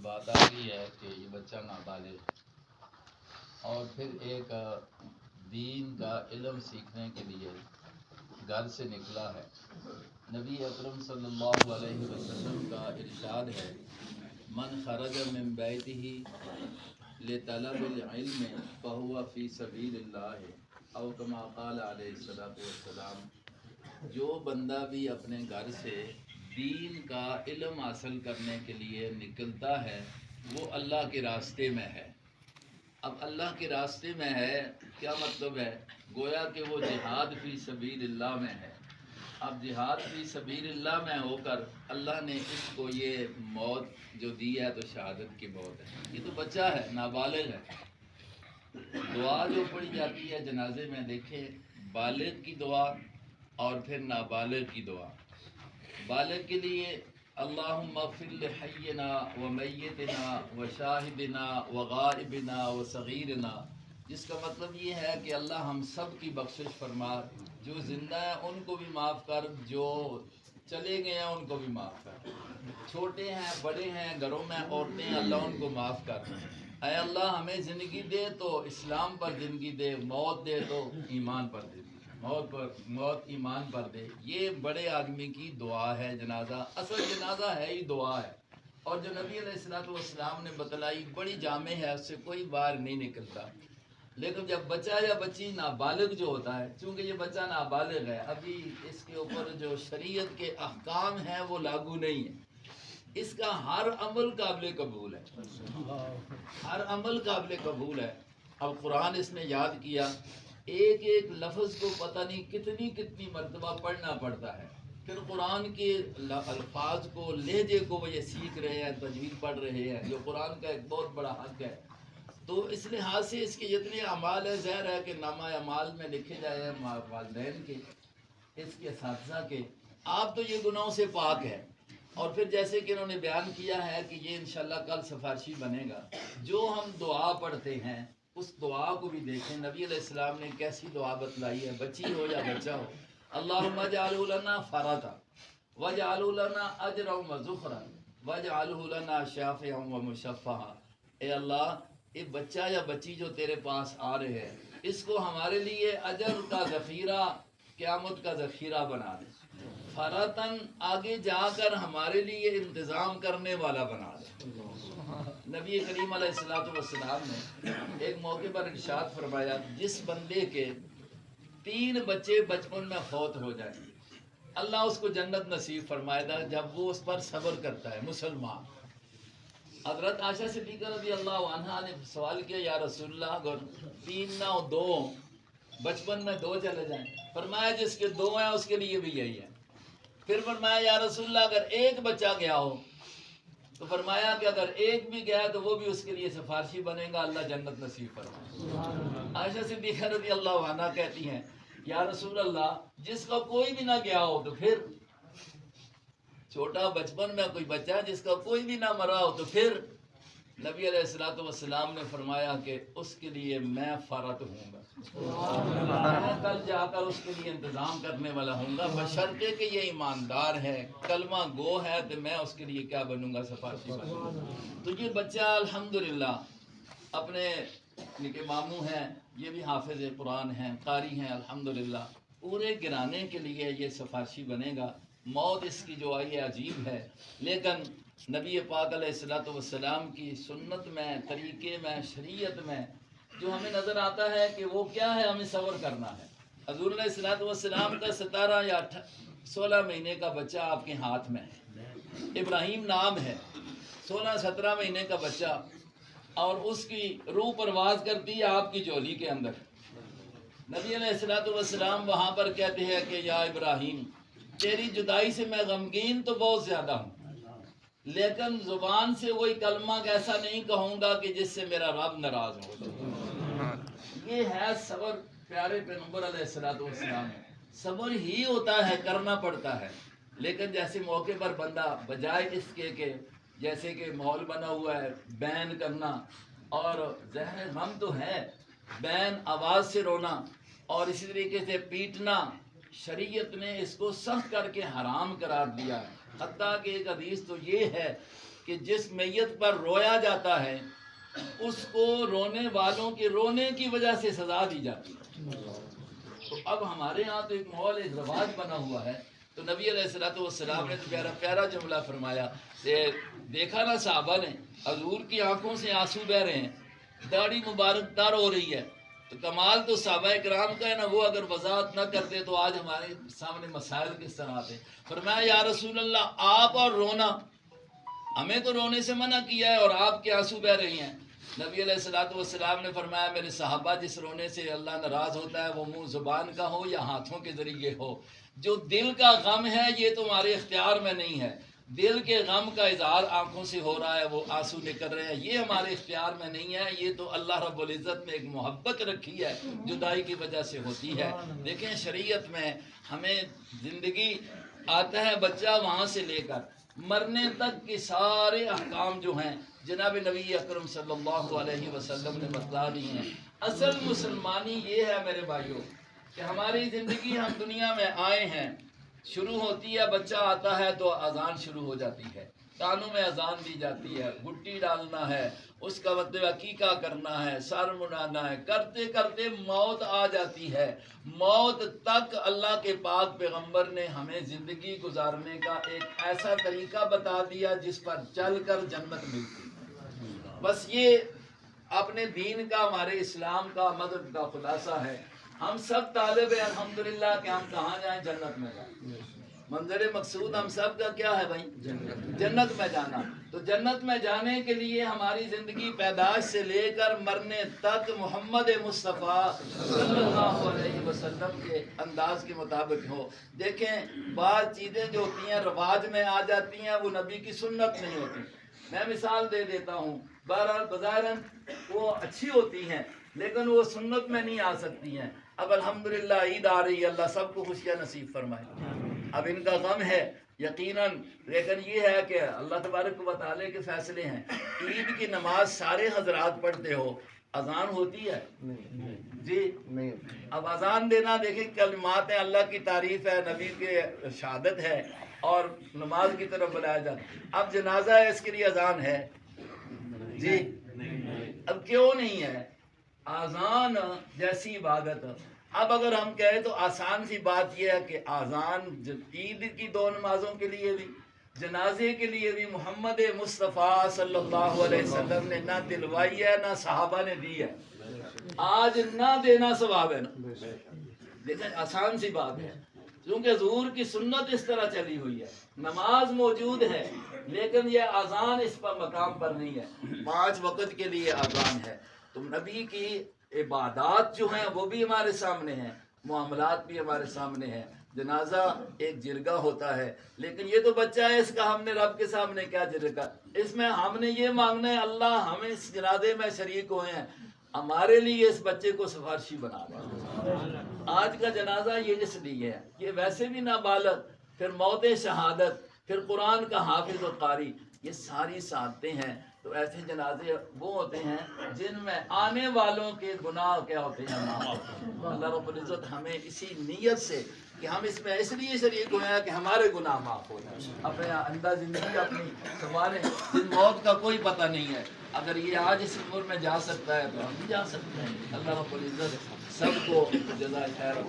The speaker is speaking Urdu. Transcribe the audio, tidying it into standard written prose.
بات آ گئی ہے کہ یہ بچہ نابالغ اور پھر ایک دین کا علم سیکھنے کے لیے گھر سے نکلا ہے. نبی اکرم صلی اللہ علیہ وسلم کا ارشاد ہے من خرج من بیتہ لطلب العلم فہو فی سبیل اللہ او کما قال علیہ الصلوۃ والسلام. جو بندہ بھی اپنے گھر سے دین کا علم حاصل کرنے کے لیے نکلتا ہے وہ اللہ کے راستے میں ہے. اب اللہ کے راستے میں ہے کیا مطلب ہے؟ گویا کہ وہ جہاد فی سبیل اللہ میں ہے. اب جہاد فی سبیل اللہ میں ہو کر اللہ نے اس کو یہ موت جو دی ہے تو شہادت کی موت ہے. یہ تو بچہ ہے، نابالغ ہے. دعا جو پڑھی جاتی ہے جنازے میں دیکھیں، بالغ کی دعا اور پھر نابالغ کی دعا. بالغ کے لیے اللہم اغفر لحینا و میتنا و شاہدنا و غائبنا و صغیرنا، جس کا مطلب یہ ہے کہ اللہ ہم سب کی بخشش فرما. جو زندہ ہیں ان کو بھی معاف کر، جو چلے گئے ہیں ان کو بھی معاف کر. چھوٹے ہیں، بڑے ہیں، گھروں میں عورتیں ہیں، اللہ ان کو معاف کر. اے اللہ ہمیں زندگی دے تو اسلام پر زندگی دے، موت دے تو ایمان پر دے، موت ایمان پر دے. یہ بڑے آدمی کی دعا ہے. جنازہ اصل جنازہ ہے ہی دعا ہے، اور جو نبی علیہ الصلوۃ والسلام نے بتلائی بڑی جامع ہے، اس سے کوئی باہر نہیں نکلتا. لیکن جب بچہ یا بچی نابالغ جو ہوتا ہے، چونکہ یہ بچہ نابالغ ہے، ابھی اس کے اوپر جو شریعت کے احکام ہیں وہ لاگو نہیں ہیں. اس کا ہر عمل قابل قبول ہے، ہر عمل قابل قبول ہے. اب قرآن اس نے یاد کیا، ایک ایک لفظ کو پتہ نہیں کتنی مرتبہ پڑھنا پڑتا ہے. پھر قرآن کے الفاظ کو، لہجے کو وہ یہ سیکھ رہے ہیں، تجوید پڑھ رہے ہیں، جو قرآن کا ایک بہت بڑا حق ہے. تو اس لحاظ سے اس کے جتنے اعمال ہیں، ظاہر ہے کہ نامہ اعمال میں لکھے جائے ہیں والدین کے، اس کے اساتذہ کے. آپ تو یہ گناہوں سے پاک ہے. اور پھر جیسے کہ انہوں نے بیان کیا ہے کہ یہ انشاءاللہ کل سفارشی بنے گا. جو ہم دعا پڑھتے ہیں اس دعا کو بھی دیکھیں. نبی علیہ السلام نے کیسی دعا بتلائی ہے، بچی ہو یا بچہ ہو. اللہم اجعلہ لنا فرجا واجعلہ لنا اجرا وذخرا واجعلہ لنا شافعا ومشفعا. اے اللہ، یہ بچہ یا بچی جو تیرے پاس آ رہے ہیں، اس کو ہمارے لیے اجر کا ذخیرہ، قیامت کا ذخیرہ بنا دے. فراتن آگے جا کر ہمارے لیے انتظام کرنے والا بنا دے. نبی کریم علیہ الصلوۃ والسلام نے ایک موقع پر ارشاد فرمایا، جس بندے کے 3 بچے بچپن میں فوت ہو جائیں، اللہ اس کو جنت نصیب فرمائے گا جب وہ اس پر صبر کرتا ہے. مسلمان حضرت عائشہ صدیقہ رضی اللہ عنہا نے سوال کیا، یا رسول اللہ اگر 3 نہ 2 بچپن میں 2 چلے جائیں؟ فرمایا جس کے 2 ہیں اس کے لیے بھی یہی ہے. پھر فرمایا یا رسول اللہ اگر 1 بچہ گیا ہو؟ تو فرمایا کہ اگر 1 بھی گیا تو وہ بھی اس کے لیے سفارشی بنے گا، اللہ جنت نصیب فرمائے. عائشہ صدیقہ رضی اللہ عنہا کہتی ہیں، یا رسول اللہ جس کا کوئی بھی نہ گیا ہو تو پھر؟ چھوٹا بچپن میں کوئی بچہ جس کا کوئی بھی نہ مرا ہو تو پھر؟ نبی علیہ الصلوۃ والسلام نے فرمایا کہ اس کے لیے میں فرط ہوں گا، میں کل جا کر اس کے لیے انتظام کرنے والا ہوں گا، بشرطے کہ یہ ایماندار ہے، کلمہ گو ہے، تو میں اس کے لیے کیا بنوں گا؟ سفارشی بنوں گا. تو یہ بچہ الحمدللہ اپنے کے ماموں ہیں، یہ بھی حافظ قرآن ہیں، قاری ہیں الحمدللہ. پورے گرانے کے لیے یہ سفارشی بنے گا. موت اس کی جو آئی ہے عجیب ہے، لیکن نبی پاک علیہ الصلوۃ والسلام کی سنت میں، طریقے میں، شریعت میں جو ہمیں نظر آتا ہے کہ وہ کیا ہے، ہمیں صبر کرنا ہے. حضور علیہ الصلوۃ والسلام کا 17 یا 16 مہینے کا بچہ آپ کے ہاتھ میں ہے. ابراہیم نام ہے، 16-17 مہینے کا بچہ، اور اس کی روح پرواز کرتی ہے آپ کی جولی کے اندر. نبی علیہ الصلوۃ والسلام وہاں پر کہتے ہیں کہ یا ابراہیم، تیری جدائی سے میں غمگین تو بہت زیادہ ہوں، لیکن زبان سے وہی کلمہ ایسا نہیں کہوں گا کہ جس سے میرا رب ناراض ہو. یہ ہے صبر. پیارے پیغمبر علیہ الصلوۃ والسلام ہے. صبر ہی ہوتا ہے، کرنا پڑتا ہے. لیکن جیسے موقع پر بندہ بجائے اس کے کہ جیسے کہ ماحول بنا ہوا ہے بین کرنا، اور ذہن غم تو ہے، بین آواز سے رونا اور اسی طریقے سے پیٹنا، شریعت نے اس کو سخت کر کے حرام قرار دیا ہے. حتیٰ کہ ایک حدیث تو یہ ہے کہ جس میت پر رویا جاتا ہے اس کو رونے والوں کے رونے کی وجہ سے سزا دی جاتی ہے. تو اب ہمارے ہاں تو ایک ماحول ایک رواج بنا ہوا ہے. تو نبی علیہ الصلوۃ والسلام نے تو پیارا پیارا جملہ فرمایا کہ دیکھا نا صحابہ نے حضور کی آنکھوں سے آنسو بہ رہے ہیں, داڑھی مبارک تر ہو رہی ہے. تو کمال تو صحابہ کرام کا ہے نا, وہ اگر وضاحت نہ کرتے تو آج ہمارے سامنے مسائل کس طرح آتے. فرمایا یا رسول اللہ, آپ اور رونا, ہمیں تو رونے سے منع کیا ہے اور آپ کے آنسو بہ رہی ہیں. نبی علیہ الصلوۃ والسلام نے فرمایا میرے صحابہ, جس رونے سے اللہ ناراض ہوتا ہے وہ منہ زبان کا ہو یا ہاتھوں کے ذریعے ہو. جو دل کا غم ہے یہ تمہارے اختیار میں نہیں ہے. دل کے غم کا اظہار آنکھوں سے ہو رہا ہے, وہ آنسو نکل رہے ہیں, یہ ہمارے اختیار میں نہیں ہے. یہ تو اللہ رب العزت نے ایک محبت رکھی ہے جدائی کی وجہ سے ہوتی ہے. دیکھیں شریعت میں ہمیں زندگی آتا ہے بچہ وہاں سے لے کر مرنے تک کے سارے احکام جو ہیں جناب نبی اکرم صلی اللہ علیہ وسلم نے بتلا دی ہیں. اصل مسلمانی یہ ہے میرے بھائیوں کہ ہماری زندگی, ہم دنیا میں آئے ہیں, شروع ہوتی ہے, بچہ آتا ہے تو اذان شروع ہو جاتی ہے, کانوں میں اذان دی جاتی ہے, گٹی ڈالنا ہے, اس کا مطلب عقیقہ کرنا ہے, سر منانا ہے, کرتے کرتے موت آ جاتی ہے. موت تک اللہ کے پاک پیغمبر نے ہمیں زندگی گزارنے کا ایک ایسا طریقہ بتا دیا جس پر چل کر جنت ملتی. بس یہ اپنے دین کا, ہمارے اسلام کا, مذہب کا خلاصہ ہے. ہم سب طالب ہیں الحمدللہ کہ ہم کہاں جائیں, جنت میں جائیں. منظر مقصود ہم سب کا کیا ہے بھائی, جنت میں جانا. تو جنت میں جانے کے لیے ہماری زندگی پیدائش سے لے کر مرنے تک محمد مصطفیٰ صلی اللہ علیہ وسلم کے انداز کے مطابق ہو. دیکھیں بعض چیزیں جو ہوتی ہیں رواج میں آ جاتی ہیں وہ نبی کی سنت نہیں ہوتی. میں مثال دے دیتا ہوں, بہرحال بظاہراً وہ اچھی ہوتی ہیں لیکن وہ سنت میں نہیں آ سکتی ہیں. اب الحمدللہ عید آ رہی ہے, اللہ سب کو خوشیاں نصیب فرمائے. اب ان کا غم ہے یقیناً, لیکن یہ ہے کہ اللہ تبارک و تعالیٰ کے فیصلے ہیں. عید کی نماز سارے حضرات پڑھتے ہو, اذان ہوتی ہے جی نہیں. اب اذان دینا دیکھیں کلمات ہیں, اللہ کی تعریف ہے, نبی کے شہادت ہے اور نماز کی طرف بلایا جاتا ہے. اب جنازہ ہے, اس کے لیے اذان ہے جی, اب کیوں نہیں ہے؟ اذان جیسی عبادت. اب اگر ہم کہیں تو آسان سی بات یہ ہے کہ اذان عید کی دو نمازوں کے لیے بھی, جنازے کے لیے بھی محمد مصطفیٰ صلی اللہ علیہ وسلم نے نہ دلوائی ہے نہ صحابہ نے دی ہے. آج نہ دینا ثواب ہے نا. دیکھیں آسان سی بات ہے کیونکہ حضور کی سنت اس طرح چلی ہوئی ہے. نماز موجود ہے لیکن یہ اذان اس پر مقام پر نہیں ہے. 5 وقت کے لیے اذان ہے. تو نبی کی عبادات جو ہیں وہ بھی ہمارے سامنے ہیں, معاملات بھی ہمارے سامنے ہیں. جنازہ ایک جرگہ ہوتا ہے لیکن یہ تو بچہ ہے, اس کا ہم نے رب کے سامنے کیا جرگہ, اس میں ہم نے یہ مانگنا ہے اللہ ہمیں اس جنازے میں شریک ہوئے ہیں, ہمارے لیے اس بچے کو سفارشی بنا دیں. آج کا جنازہ یہ اس لیے ہے, یہ ویسے بھی نابالغ, پھر موت شہادت, پھر قرآن کا حافظ و قاری, یہ ساری سعادتیں ہیں. تو ایسے جنازے وہ ہوتے ہیں جن میں آنے والوں کے گناہ کیا ہوتے ہیں, اللہ رب العزت ہمیں اسی نیت سے کہ ہم اس میں اس لیے شریک ہوئے ہیں کہ ہمارے گناہ معاف ہو جائیں, اپنے آئندہ زندگی اپنی سنواریں. جن موت کا کوئی پتہ نہیں ہے, اگر یہ آج اس عمر میں جا سکتا ہے تو ہم بھی جا سکتے ہیں. اللہ رب العزت سب کو جزائے خیر